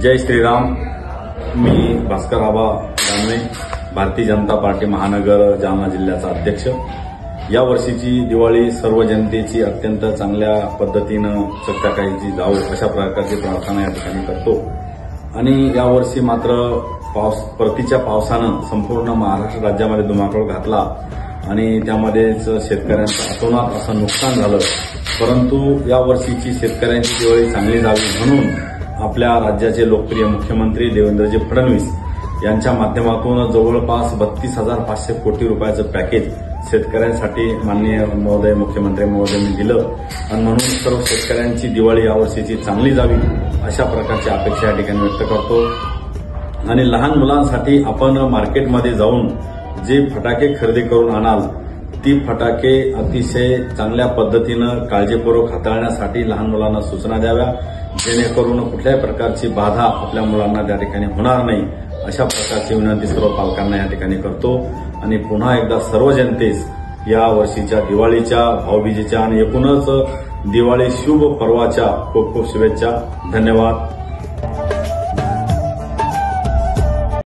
जय श्रीराम। मी भास्कर आबा Danve, Bharatiya Janata party महानगर जालना जिल्ह्याचा अध्यक्ष। या वर्षीची दिवाळी सर्व जनतेची अत्यंत चांगल्या पद्धतीनं चकचकायची जावो अशा प्रकारची प्रार्थना या ठिकाणी करतो। आणि यावर्षी मात्र परतीच्या पावसानं संपूर्ण महाराष्ट्र राज्यामध्ये धुमाकूळ घातला आणि त्यामध्येच शेतकऱ्यांचं अतोनात असं नुकसान झालं। परंतु या वर्षीची शेतकऱ्यांची दिवाळी चांगली जावी म्हणून आपल्या राज्याचे लोकप्रिय मुख्यमंत्री देवेंद्रजी फडणवीस यांच्या माध्यमातून जवळपास 32,500 कोटी रुपयाचं पॅकेज शेतकऱ्यांसाठी माननीय महोदय मुख्यमंत्री महोदयांनी दिलं आणि म्हणून सर्व शेतकऱ्यांची दिवाळी यावर्षीची चांगली जावी अशा प्रकारची अपेक्षा या ठिकाणी व्यक्त करतो। आणि लहान मुलांसाठी आपण मार्केटमध्ये जाऊन जे फटाके खरेदी करून आणाल ती फटाके अतिशय चांगल्या पद्धतीनं काळजीपूर्वक हाताळण्यासाठी लहान मुलांना सूचना द्याव्या, जेणेकरून कुठल्याही प्रकारची बाधा आपल्या मुलांना त्या ठिकाणी होणार नाही अशा प्रकारची विनंती सर्व पालकांना या ठिकाणी करतो। आणि पुन्हा एकदा सर्व जनतेस या वर्षीच्या दिवाळीच्या, भाऊबीजेच्या आणि एकूणच दिवाळी शुभ पर्वाच्या खूप खूप शुभेच्छा। धन्यवाद।